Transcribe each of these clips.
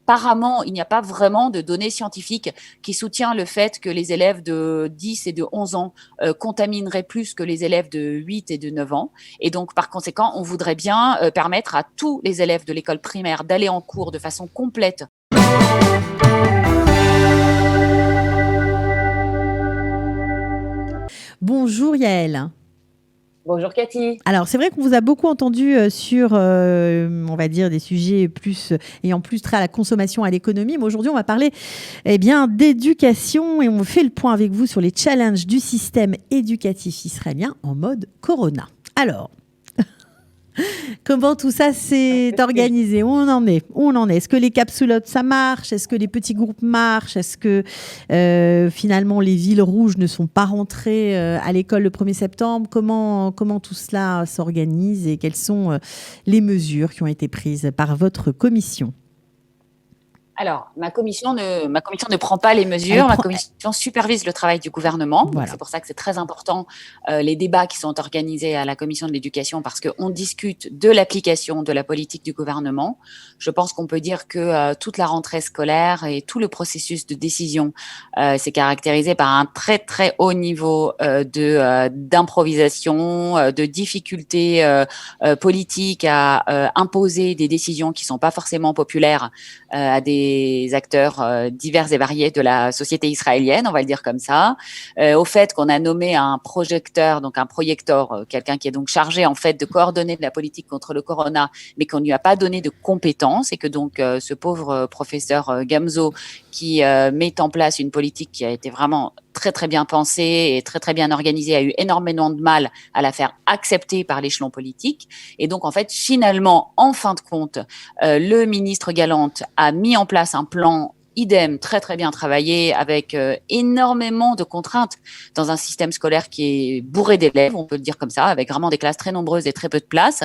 apparemment, il n'y a pas vraiment de données scientifiques qui soutiennent le fait que les élèves de 10 et de 11 ans contamineraient plus que les élèves de 8 et de 9 ans. Et donc, par conséquent, on voudrait bien permettre à tous les élèves de l'école primaire d'aller en cours de façon complète. Bonjour Yael. Bonjour Cathy. Alors, c'est vrai qu'on vous a beaucoup entendu sur, on va dire, des sujets ayant plus trait à la consommation, à l'économie. Mais aujourd'hui, on va parler d'éducation et on fait le point avec vous sur les challenges du système éducatif israélien en mode Corona. Alors, comment tout ça s'est organisé? Où on en est? Est-ce que les capsulotes, ça marche? Est-ce que les petits groupes marchent? Est-ce que finalement les villes rouges ne sont pas rentrées à l'école le 1er septembre? Comment tout cela s'organise et quelles sont les mesures qui ont été prises par votre commission? Alors, ma commission ne prend pas les mesures. Ma commission supervise le travail du gouvernement. Voilà. C'est pour ça que c'est très important les débats qui sont organisés à la commission de l'éducation parce qu'on discute de l'application de la politique du gouvernement. Je pense qu'on peut dire que toute la rentrée scolaire et tout le processus de décision s'est caractérisé par un très très haut niveau d'improvisation, de difficultés politiques à imposer des décisions qui sont pas forcément populaires à des acteurs divers et variés de la société israélienne, on va le dire comme ça, au fait qu'on a nommé un projecteur, donc un proyecteur, quelqu'un qui est donc chargé en fait de coordonner la politique contre le corona, mais qu'on ne lui a pas donné de compétences et que donc ce pauvre professeur Gamzo qui met en place une politique qui a été vraiment très très bien pensée et très très bien organisée, a eu énormément de mal à la faire accepter par l'échelon politique. Et donc en fait, finalement, en fin de compte, le ministre Galante a mis en place un plan idem, très très bien travaillé, avec énormément de contraintes dans un système scolaire qui est bourré d'élèves, on peut le dire comme ça, avec vraiment des classes très nombreuses et très peu de place.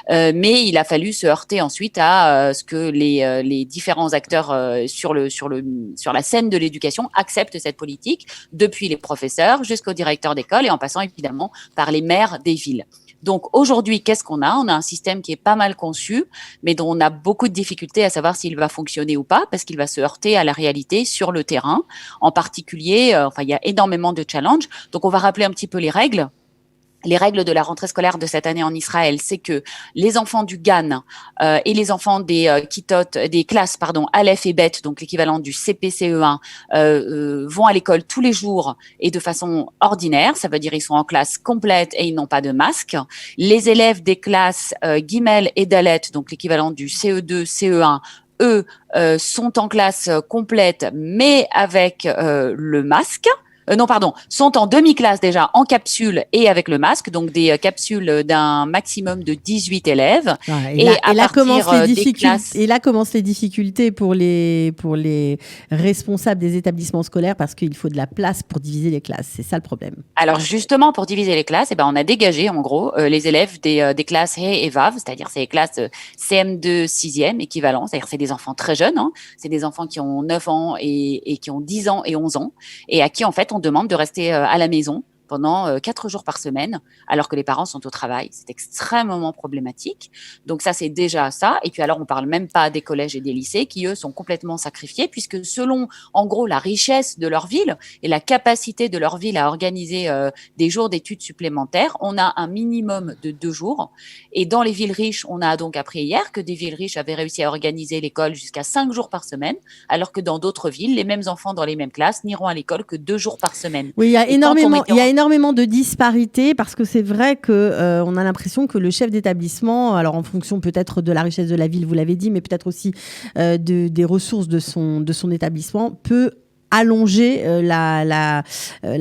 Mais il a fallu se heurter ensuite à ce que les différents acteurs sur la scène de l'éducation acceptent cette politique, depuis les professeurs jusqu'au directeur d'école et en passant évidemment par les maires des villes. Donc aujourd'hui, qu'est-ce qu'on a? On a un système qui est pas mal conçu, mais dont on a beaucoup de difficultés à savoir s'il va fonctionner ou pas, parce qu'il va se heurter à la réalité sur le terrain. En particulier, il y a énormément de challenges. Donc on va rappeler un petit peu les règles. Les règles de la rentrée scolaire de cette année en Israël, c'est que les enfants du GAN et les enfants des des classes Aleph et Bet, donc l'équivalent du CP-CE1, vont à l'école tous les jours et de façon ordinaire. Ça veut dire ils sont en classe complète et ils n'ont pas de masque. Les élèves des classes Gimel et Dalet, donc l'équivalent du CE2, CE1, eux sont en classe complète mais avec le masque. Sont en demi-classe déjà, en capsule et avec le masque, donc des capsules d'un maximum de 18 élèves. Et là commencent les difficultés pour les responsables des établissements scolaires parce qu'il faut de la place pour diviser les classes. C'est ça le problème. Alors justement, pour diviser les classes, on a dégagé en gros les élèves des classes He et Vav, c'est-à-dire c'est les classes CM2 6e équivalent, c'est-à-dire c'est des enfants très jeunes, hein, c'est des enfants qui ont 9 ans et qui ont 10 ans et 11 ans, et à qui en fait on demande de rester à la maison pendant 4 jours par semaine, alors que les parents sont au travail. C'est extrêmement problématique. Donc ça, c'est déjà ça. Et puis alors, on parle même pas des collèges et des lycées qui, eux, sont complètement sacrifiés, puisque selon, en gros, la richesse de leur ville et la capacité de leur ville à organiser des jours d'études supplémentaires, on a un minimum de 2 jours. Et dans les villes riches, on a donc appris hier que des villes riches avaient réussi à organiser l'école jusqu'à 5 jours par semaine, alors que dans d'autres villes, les mêmes enfants dans les mêmes classes n'iront à l'école que 2 jours par semaine. Oui, il y a énormément de disparités parce que c'est vrai que on a l'impression que le chef d'établissement, alors en fonction peut-être de la richesse de la ville, vous l'avez dit, mais peut-être aussi des ressources de son établissement, peut allonger la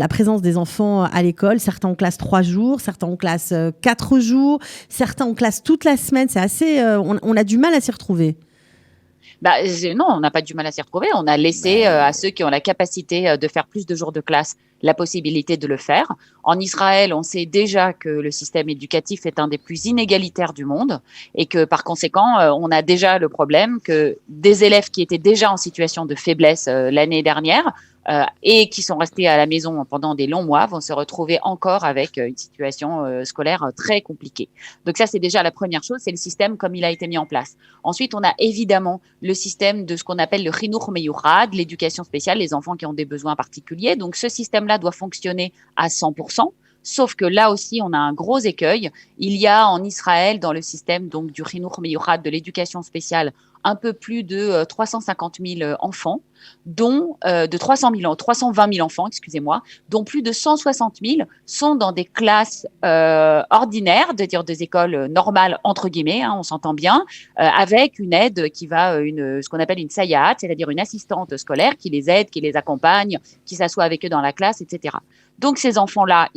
présence des enfants à l'école. Certains en classe 3 jours, certains en classe 4 jours, certains en classe toute la semaine. C'est assez, on a du mal à s'y retrouver. Non, on n'a pas du mal à s'y retrouver. On a laissé à ceux qui ont la capacité de faire plus de jours de classe la possibilité de le faire. En Israël, on sait déjà que le système éducatif est un des plus inégalitaires du monde et que par conséquent, on a déjà le problème que des élèves qui étaient déjà en situation de faiblesse l'année dernière et qui sont restés à la maison pendant des longs mois vont se retrouver encore avec une situation scolaire très compliquée. Donc ça, c'est déjà la première chose, c'est le système comme il a été mis en place. Ensuite, on a évidemment le système de ce qu'on appelle le Chinuch Meyuchad, l'éducation spéciale, les enfants qui ont des besoins particuliers. Donc ce système-là doit fonctionner à 100%. Sauf que là aussi, on a un gros écueil. Il y a en Israël, dans le système donc du Chinuch Meyuchad, de l'éducation spéciale, un peu plus de 350 000 enfants, dont de 320 000 enfants, excusez-moi, dont plus de 160 000 sont dans des classes ordinaires, c'est-à-dire des écoles normales entre guillemets, hein, on s'entend bien, avec une aide qui va, ce qu'on appelle une sayat, c'est-à-dire une assistante scolaire qui les aide, qui les accompagne, qui s'assoit avec eux dans la classe, etc. Donc ces enfants-là,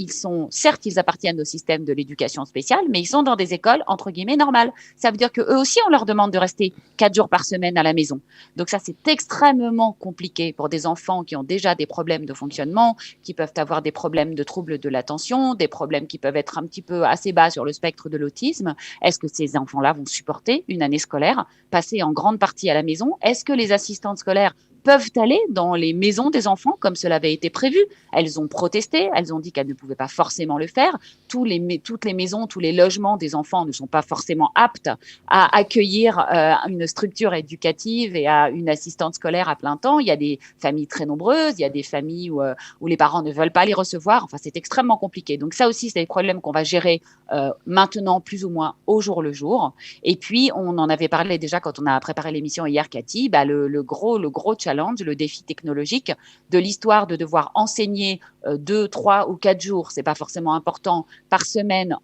certes, ils appartiennent au système de l'éducation spéciale, mais ils sont dans des écoles entre guillemets normales. Ça veut dire que eux aussi, on leur demande de rester 4 jours par semaine à la maison. Donc ça, c'est extrêmement compliqué pour des enfants qui ont déjà des problèmes de fonctionnement, qui peuvent avoir des problèmes de troubles de l'attention, des problèmes qui peuvent être un petit peu assez bas sur le spectre de l'autisme. Est-ce que ces enfants-là vont supporter une année scolaire, passer en grande partie à la maison? Est-ce que les assistantes scolaires peuvent aller dans les maisons des enfants comme cela avait été prévu? Elles ont protesté, elles ont dit qu'elles ne pouvaient pas forcément le faire. Toutes les maisons, tous les logements des enfants ne sont pas forcément aptes à accueillir une structure éducative et à une assistante scolaire à plein temps. Il y a des familles très nombreuses, il y a des familles où les parents ne veulent pas les recevoir. Enfin, c'est extrêmement compliqué. Donc ça aussi, c'est des problèmes qu'on va gérer maintenant plus ou moins au jour le jour. Et puis, on en avait parlé déjà quand on a préparé l'émission hier, Cathy, le gros challenge, le défi technologique de l'histoire de devoir enseigner 2, 3 ou 4 jours, c'est pas forcément important, par semaine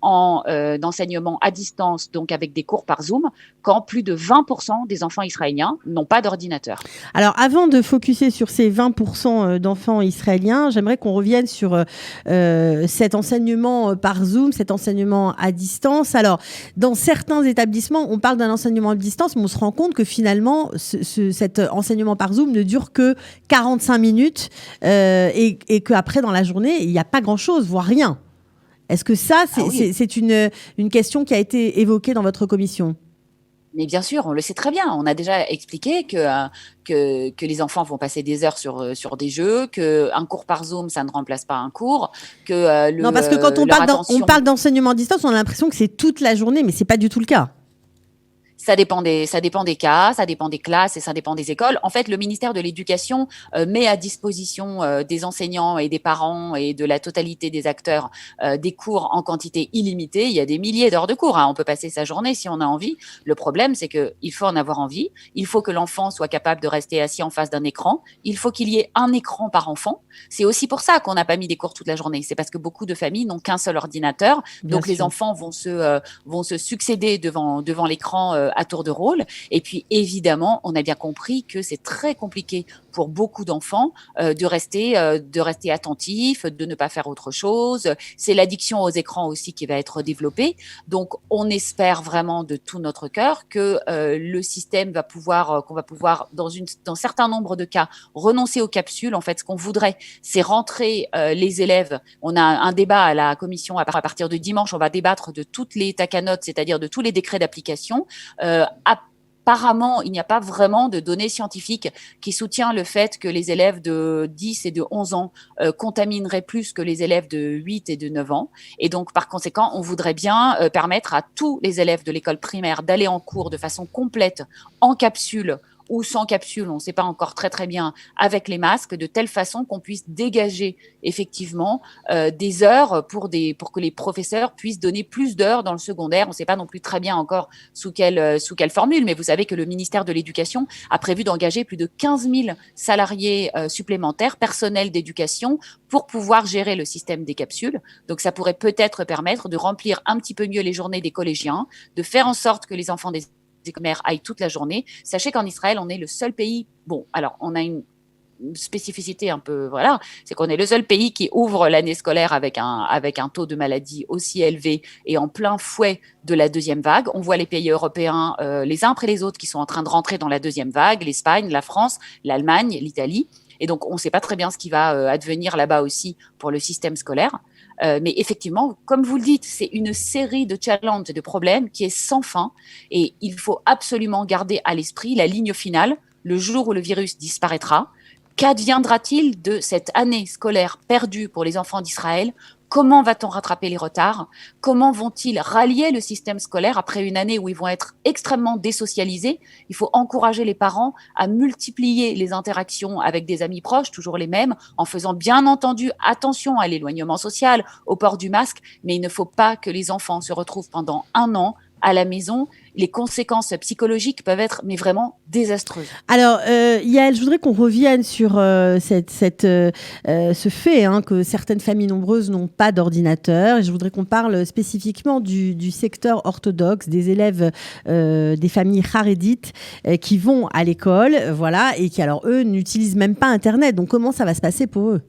d'enseignement à distance, donc avec des cours par Zoom, quand plus de 20% des enfants israéliens n'ont pas d'ordinateur. Alors, avant de focuser sur ces 20% d'enfants israéliens, j'aimerais qu'on revienne sur cet enseignement par Zoom, cet enseignement à distance. Alors, dans certains établissements, on parle d'un enseignement à distance, mais on se rend compte que finalement, cet enseignement par Zoom ne dure que 45 minutes et qu'après, dans la journée, il n'y a pas grand-chose, voire rien. Est-ce que ça, c'est une question qui a été évoquée dans votre commission ? Mais bien sûr, on le sait très bien. On a déjà expliqué que les enfants vont passer des heures sur des jeux, qu'un cours par Zoom, ça ne remplace pas un cours, que non, parce que quand on parle d'enseignement à distance, on a l'impression que c'est toute la journée, mais c'est pas du tout le cas. Ça dépend des cas, ça dépend des classes et ça dépend des écoles. En fait, le ministère de l'Éducation met à disposition des enseignants et des parents et de la totalité des acteurs des cours en quantité illimitée. Il y a des milliers d'heures de cours, hein. On peut passer sa journée si on a envie. Le problème, c'est qu'il faut en avoir envie. Il faut que l'enfant soit capable de rester assis en face d'un écran. Il faut qu'il y ait un écran par enfant. C'est aussi pour ça qu'on n'a pas mis des cours toute la journée. C'est parce que beaucoup de familles n'ont qu'un seul ordinateur. Donc les enfants vont se succéder devant l'écran à tour de rôle. Et puis, évidemment, on a bien compris que c'est très compliqué pour beaucoup d'enfants de rester attentifs, de ne pas faire autre chose. C'est l'addiction aux écrans aussi qui va être développée. Donc, on espère vraiment de tout notre cœur que le système qu'on va pouvoir, dans certains nombres de cas, renoncer aux capsules. En fait, ce qu'on voudrait, c'est rentrer les élèves. On a un débat à la commission à partir de dimanche. On va débattre de toutes les takanotes, c'est-à-dire de tous les décrets d'application. Apparemment, il n'y a pas vraiment de données scientifiques qui soutiennent le fait que les élèves de 10 et de 11 ans contamineraient plus que les élèves de 8 et de 9 ans. Et donc, par conséquent, on voudrait bien permettre à tous les élèves de l'école primaire d'aller en cours de façon complète, en capsule ou sans capsule, on ne sait pas encore très très bien, avec les masques, de telle façon qu'on puisse dégager effectivement des heures pour que les professeurs puissent donner plus d'heures dans le secondaire. On ne sait pas non plus très bien encore sous quelle formule, mais vous savez que le ministère de l'Éducation a prévu d'engager plus de 15 000 salariés supplémentaires, personnels d'éducation, pour pouvoir gérer le système des capsules. Donc ça pourrait peut-être permettre de remplir un petit peu mieux les journées des collégiens, de faire en sorte que les enfants des mères aillent toute la journée. Sachez qu'en Israël, on est le seul pays, bon, alors on a une spécificité un peu, voilà, c'est qu'on est le seul pays qui ouvre l'année scolaire avec un taux de maladie aussi élevé et en plein fouet de la deuxième vague. On voit les pays européens, les uns après les autres, qui sont en train de rentrer dans la deuxième vague, l'Espagne, la France, l'Allemagne, l'Italie. Et donc, on ne sait pas très bien ce qui va advenir là-bas aussi pour le système scolaire. Mais effectivement, comme vous le dites, c'est une série de challenges et de problèmes qui est sans fin. Et il faut absolument garder à l'esprit la ligne finale, le jour où le virus disparaîtra. Qu'adviendra-t-il de cette année scolaire perdue pour les enfants d'Israël? Comment va-t-on rattraper les retards? Comment vont-ils rallier le système scolaire après une année où ils vont être extrêmement désocialisés? Il faut encourager les parents à multiplier les interactions avec des amis proches, toujours les mêmes, en faisant bien entendu attention à l'éloignement social, au port du masque, mais il ne faut pas que les enfants se retrouvent pendant un an à la maison. Les conséquences psychologiques peuvent être mais vraiment désastreuses. Alors, Yael, je voudrais qu'on revienne sur ce fait que certaines familles nombreuses n'ont pas d'ordinateur. Et je voudrais qu'on parle spécifiquement du secteur orthodoxe, des élèves des familles harédites qui vont à l'école, voilà, et qui, alors, eux, n'utilisent même pas Internet. Donc, comment ça va se passer pour eux?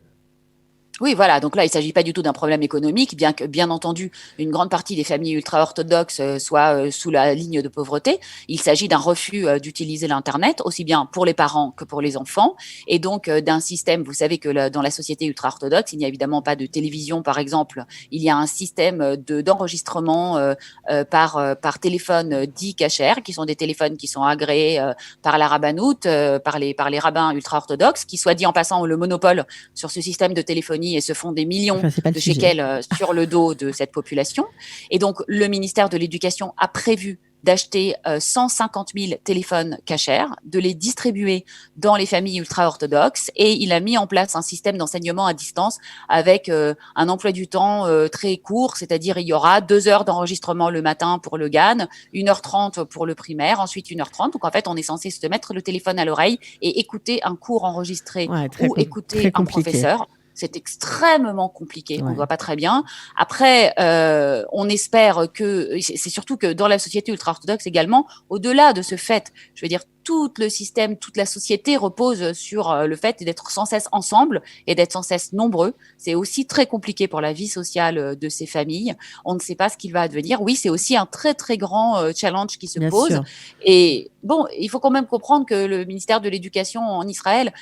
Oui, voilà. Donc là, il ne s'agit pas du tout d'un problème économique, bien que, bien entendu, une grande partie des familles ultra-orthodoxes soient sous la ligne de pauvreté. Il s'agit d'un refus d'utiliser l'Internet, aussi bien pour les parents que pour les enfants. Et donc, d'un système, vous savez que dans la société ultra-orthodoxe, il n'y a évidemment pas de télévision, par exemple. Il y a un système d'enregistrement par téléphone dit kasher, qui sont des téléphones qui sont agréés par la rabbanout, par les rabbins ultra-orthodoxes, qui, soit dit en passant, ont le monopole sur ce système de téléphonie et se font des millions Enfin, c'est pas le de sujet. shekels sur le dos de cette population. Et donc, le ministère de l'Éducation a prévu d'acheter 150 000 téléphones cachers, de les distribuer dans les familles ultra-orthodoxes, et il a mis en place un système d'enseignement à distance avec un emploi du temps très court, c'est-à-dire il y aura 2 heures d'enregistrement le matin pour le GAN, 1h30 pour le primaire, ensuite 1h30. Donc en fait, on est censé se mettre le téléphone à l'oreille et écouter un cours enregistré Ouais, ou écouter très un compliqué. professeur. C'est extrêmement compliqué, on ne Ouais. voit pas très bien. Après, on espère que, c'est surtout que dans la société ultra-orthodoxe également, au-delà de ce fait, je veux dire, tout le système, toute la société repose sur le fait d'être sans cesse ensemble et d'être sans cesse nombreux. C'est aussi très compliqué pour la vie sociale de ces familles. On ne sait pas ce qu'il va advenir. Oui, c'est aussi un très, très grand challenge qui se Bien pose. sûr. Et bon, il faut quand même comprendre que le ministère de l'Éducation en Israël,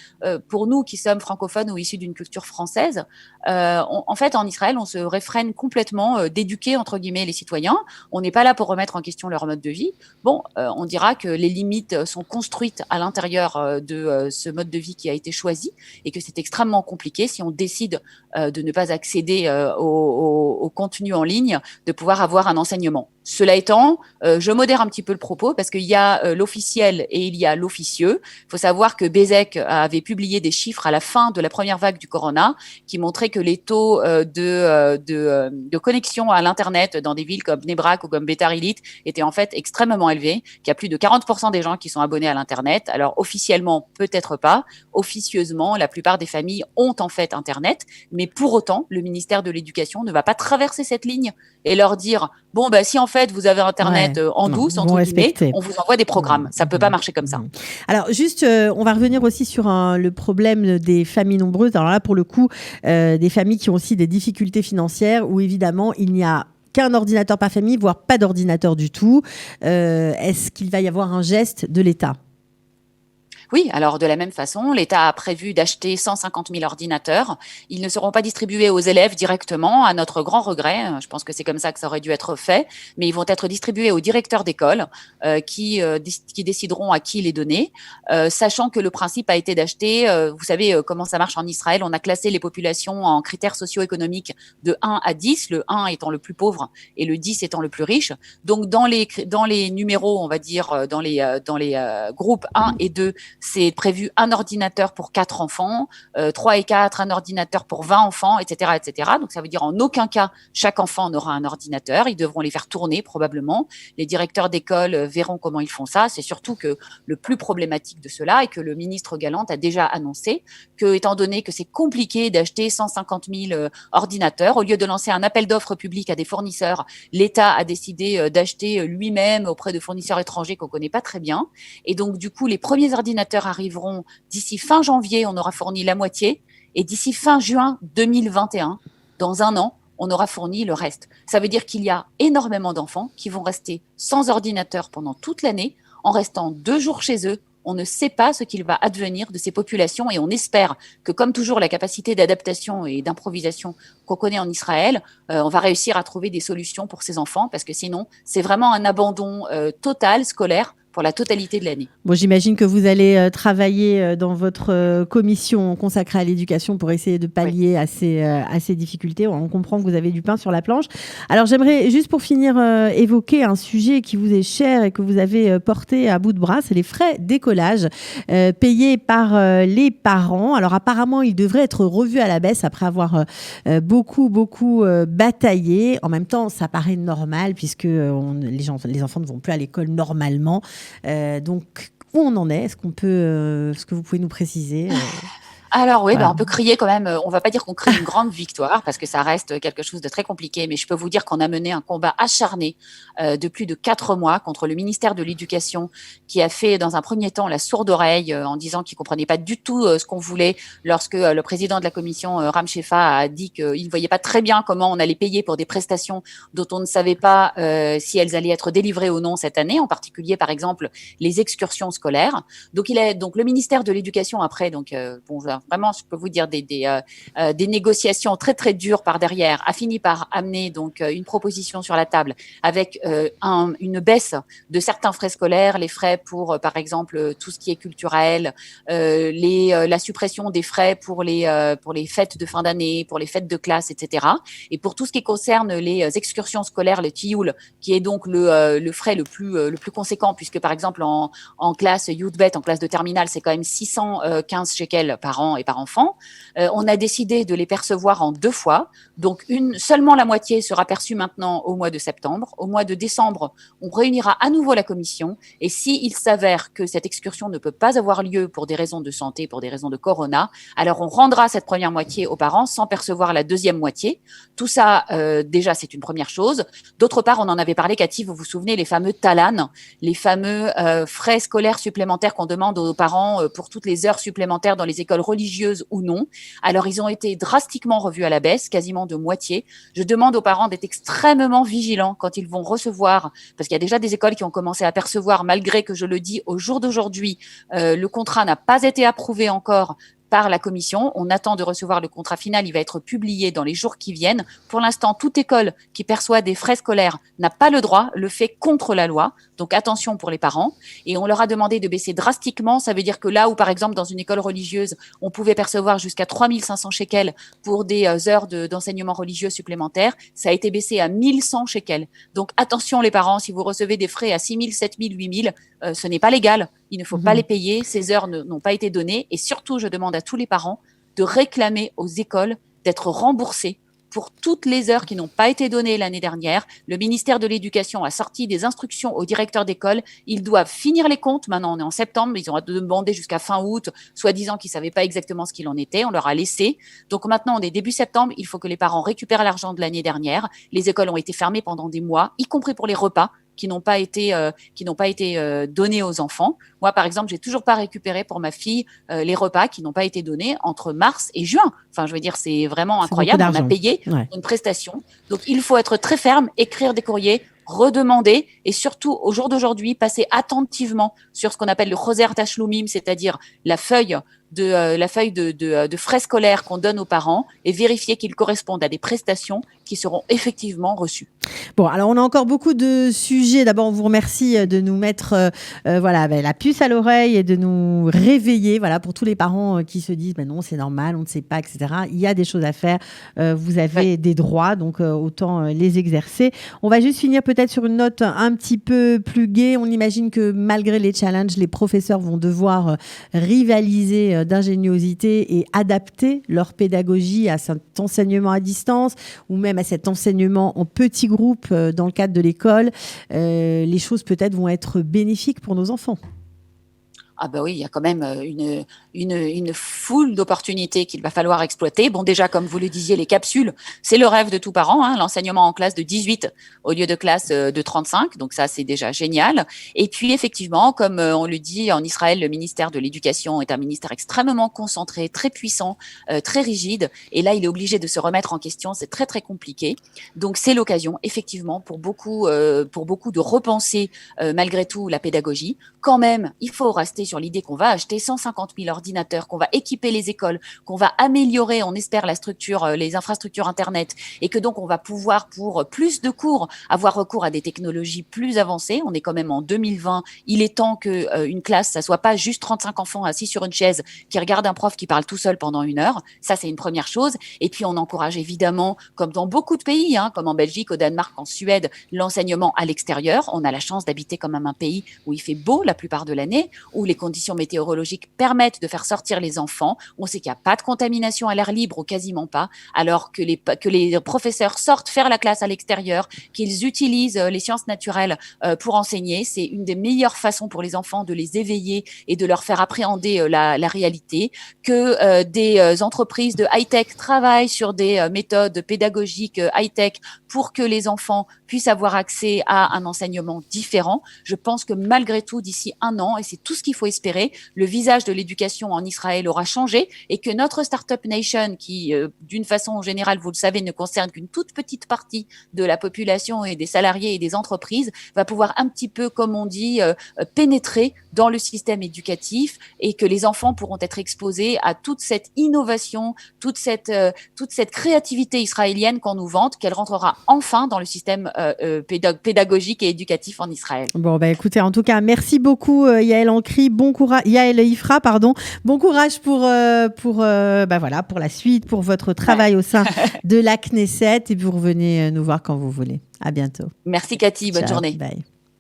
pour nous qui sommes francophones ou issus d'une culture française, en fait, en Israël, on se réfrène complètement d'éduquer, entre guillemets, les citoyens. On n'est pas là pour remettre en question leur mode de vie. Bon, on dira que les limites sont construites à l'intérieur de ce mode de vie qui a été choisi et que c'est extrêmement compliqué si on décide de ne pas accéder au contenu en ligne, de pouvoir avoir un enseignement. Cela étant, je modère un petit peu le propos parce qu'il y a l'officiel et il y a l'officieux. Il faut savoir que Bézek avait publié des chiffres à la fin de la première vague du corona qui montraient que les taux de connexion à l'Internet dans des villes comme Bnei Brak ou comme Beitar Illit étaient en fait extrêmement élevés, qu'il y a plus de 40% des gens qui sont abonnés à l'Internet. Alors officiellement, peut-être pas. Officieusement, la plupart des familles ont en fait Internet, mais pour autant, le ministère de l'Éducation ne va pas traverser cette ligne et leur dire bon, bah, si en fait vous avez Internet Ouais. en Non, douce, ils vont entre guillemets, respecter. on vous envoie des programmes. Ça peut pas marcher comme ça. Alors, juste, on va revenir aussi sur le problème des familles nombreuses. Alors là, pour le coup, des familles qui ont aussi des difficultés financières où évidemment, il n'y a qu'un ordinateur par famille, voire pas d'ordinateur du tout. Est-ce qu'il va y avoir un geste de l'État? Oui, alors de la même façon, l'État a prévu d'acheter 150 000 ordinateurs. Ils ne seront pas distribués aux élèves directement, à notre grand regret. Je pense que c'est comme ça que ça aurait dû être fait. Mais ils vont être distribués aux directeurs d'école qui décideront à qui les donner, sachant que le principe a été d'acheter, vous savez comment ça marche en Israël, on a classé les populations en critères socio-économiques de 1 à 10, le 1 étant le plus pauvre et le 10 étant le plus riche. Donc dans les numéros, on va dire, dans les groupes 1 et 2, c'est prévu un ordinateur pour 4 enfants, 3 et 4, un ordinateur pour 20 enfants, etc., etc. Donc, ça veut dire en aucun cas, chaque enfant n'aura un ordinateur. Ils devront les faire tourner probablement. Les directeurs d'école verront comment ils font ça. C'est surtout que le plus problématique de cela est que le ministre Galante a déjà annoncé que, étant donné que c'est compliqué d'acheter 150 000 ordinateurs, au lieu de lancer un appel d'offres public à des fournisseurs, l'État a décidé d'acheter lui-même auprès de fournisseurs étrangers qu'on ne connaît pas très bien. Et donc, du coup, les premiers ordinateurs arriveront d'ici fin janvier, on aura fourni la moitié, et d'ici fin juin 2021, dans un an, on aura fourni le reste. Ça veut dire qu'il y a énormément d'enfants qui vont rester sans ordinateur pendant toute l'année, en restant 2 jours chez eux. On ne sait pas ce qu'il va advenir de ces populations et on espère que, comme toujours, la capacité d'adaptation et d'improvisation qu'on connaît en Israël, on va réussir à trouver des solutions pour ces enfants parce que sinon, c'est vraiment un abandon total scolaire pour la totalité de l'année. Bon, j'imagine que vous allez travailler dans votre commission consacrée à l'éducation pour essayer de Oui. pallier à ces difficultés. On comprend que vous avez du pain sur la planche. Alors, j'aimerais juste pour finir évoquer un sujet qui vous est cher et que vous avez porté à bout de bras, c'est les frais d'écolage payés par les parents. Alors, apparemment, ils devraient être revus à la baisse après avoir beaucoup bataillé. En même temps, ça paraît normal puisque les enfants ne vont plus à l'école normalement. Donc, où on en est? Est-ce que vous pouvez nous préciser Alors oui, voilà. on peut crier quand même, on va pas dire qu'on crie une grande victoire parce que ça reste quelque chose de très compliqué, mais je peux vous dire qu'on a mené un combat acharné de plus de 4 mois contre le ministère de l'Éducation qui a fait dans un premier temps la sourde oreille en disant qu'il comprenait pas du tout ce qu'on voulait lorsque le président de la commission, Ram Shefa, a dit qu'il ne voyait pas très bien comment on allait payer pour des prestations dont on ne savait pas si elles allaient être délivrées ou non cette année, en particulier par exemple les excursions scolaires. Donc le ministère de l'Éducation après, vraiment, je peux vous dire des négociations très très dures par derrière, a fini par amener donc une proposition sur la table avec une baisse de certains frais scolaires, les frais pour par exemple tout ce qui est culturel, la suppression des frais pour les fêtes de fin d'année, pour les fêtes de classe, etc. Et pour tout ce qui concerne les excursions scolaires, le tioul, qui est donc le frais le plus conséquent, puisque par exemple en classe Youthbet, en classe de terminale, c'est quand même 615 shekels par an et par enfant. On a décidé de les percevoir en 2 fois. Donc, seulement la moitié sera perçue maintenant au mois de septembre. Au mois de décembre, on réunira à nouveau la commission. Et s'il s'avère que cette excursion ne peut pas avoir lieu pour des raisons de santé, pour des raisons de corona, alors on rendra cette première moitié aux parents sans percevoir la deuxième moitié. Tout ça, déjà, c'est une première chose. D'autre part, on en avait parlé, Cathy, vous vous souvenez, les fameux talan, les fameux frais scolaires supplémentaires qu'on demande aux parents pour toutes les heures supplémentaires dans les écoles religieuses ou non. Alors, ils ont été drastiquement revus à la baisse, quasiment de moitié. Je demande aux parents d'être extrêmement vigilants quand ils vont recevoir, parce qu'il y a déjà des écoles qui ont commencé à percevoir, malgré que je le dis au jour d'aujourd'hui, le contrat n'a pas été approuvé encore par la commission. On attend de recevoir le contrat final. Il va être publié dans les jours qui viennent. Pour l'instant, toute école qui perçoit des frais scolaires n'a pas le droit, le fait contre la loi. Donc, attention pour les parents. Et on leur a demandé de baisser drastiquement. Ça veut dire que là où, par exemple, dans une école religieuse, on pouvait percevoir jusqu'à 3500 shekels pour des heures d'enseignement religieux supplémentaires, ça a été baissé à 1100 shekels. Donc, attention les parents, si vous recevez des frais à 6 000, 7 000, 8 000, ce n'est pas légal. Il ne faut pas les payer. Ces heures n'ont pas été données. Et surtout, je demande à tous les parents de réclamer aux écoles d'être remboursés pour toutes les heures qui n'ont pas été données l'année dernière. Le ministère de l'Éducation a sorti des instructions aux directeurs d'école. Ils doivent finir les comptes. Maintenant, on est en septembre. Ils ont demandé jusqu'à fin août, soi-disant qu'ils ne savaient pas exactement ce qu'il en était. On leur a laissé. Donc maintenant, on est début septembre. Il faut que les parents récupèrent l'argent de l'année dernière. Les écoles ont été fermées pendant des mois, y compris pour les repas qui n'ont pas été donnés aux enfants. Moi, par exemple, j'ai toujours pas récupéré pour ma fille les repas qui n'ont pas été donnés entre mars et juin. Enfin, je veux dire, c'est vraiment incroyable. On a payé une prestation. Donc, il faut être très ferme, écrire des courriers, redemander et surtout, au jour d'aujourd'hui, passer attentivement sur ce qu'on appelle le choser tashlumim, c'est-à-dire la feuille de frais scolaires qu'on donne aux parents et vérifier qu'ils correspondent à des prestations qui seront effectivement reçues. Bon, alors on a encore beaucoup de sujets. D'abord, on vous remercie de nous mettre la puce à l'oreille et de nous réveiller. Voilà, pour tous les parents qui se disent non, c'est normal, on ne sait pas, etc. Il y a des choses à faire. Vous avez des droits, donc autant les exercer. On va juste finir peut-être sur une note un petit peu plus gaie. On imagine que malgré les challenges, les professeurs vont devoir rivaliser d'ingéniosité et adapter leur pédagogie à cet enseignement à distance ou même à cet enseignement en petits groupes dans le cadre de l'école. Les choses peut-être vont être bénéfiques pour nos enfants. Ah bah oui, il y a quand même une foule d'opportunités qu'il va falloir exploiter. Bon, déjà, comme vous le disiez, les capsules, c'est le rêve de tout parent, hein, l'enseignement en classe de 18 au lieu de classe de 35. Donc ça, c'est déjà génial. Et puis, effectivement, comme on le dit, en Israël, le ministère de l'Éducation est un ministère extrêmement concentré, très puissant, très rigide. Et là, il est obligé de se remettre en question. C'est très, très compliqué. Donc, c'est l'occasion, effectivement, pour beaucoup de repenser malgré tout la pédagogie. Quand même, il faut rester sur sur l'idée qu'on va acheter 150 000 ordinateurs, qu'on va équiper les écoles, qu'on va améliorer, on espère, la structure, les infrastructures Internet, et que donc on va pouvoir, pour plus de cours, avoir recours à des technologies plus avancées. On est quand même en 2020. Il est temps que une classe, ça soit pas juste 35 enfants assis sur une chaise qui regardent un prof qui parle tout seul pendant 1 heure. Ça, c'est une première chose. Et puis, on encourage évidemment, comme dans beaucoup de pays, comme en Belgique, au Danemark, en Suède, l'enseignement à l'extérieur. On a la chance d'habiter quand même un pays où il fait beau la plupart de l'année, où les conditions météorologiques permettent de faire sortir les enfants. On sait qu'il n'y a pas de contamination à l'air libre, ou quasiment pas, alors que les professeurs sortent faire la classe à l'extérieur, qu'ils utilisent les sciences naturelles pour enseigner. C'est une des meilleures façons pour les enfants de les éveiller et de leur faire appréhender la réalité, que des entreprises de high-tech travaillent sur des méthodes pédagogiques high-tech pour que les enfants puissent avoir accès à un enseignement différent. Je pense que malgré tout, d'ici 1 an, et c'est tout ce qu'il faut espérer, le visage de l'éducation en Israël aura changé, et que notre Startup Nation, qui d'une façon générale, vous le savez, ne concerne qu'une toute petite partie de la population et des salariés et des entreprises, va pouvoir un petit peu, comme on dit, pénétrer dans le système éducatif, et que les enfants pourront être exposés à toute cette innovation, toute cette créativité israélienne qu'on nous vante, qu'elle rentrera enfin dans le système pédagogique et éducatif en Israël. Bon, bah écoutez, en tout cas, merci beaucoup Yaël Ancry, bon courage, Yaël Ifra, pardon, bon courage pour la suite, pour votre travail au sein de la Knesset, et vous revenez nous voir quand vous voulez. À bientôt. Merci Cathy, bonne Ciao, journée. bye.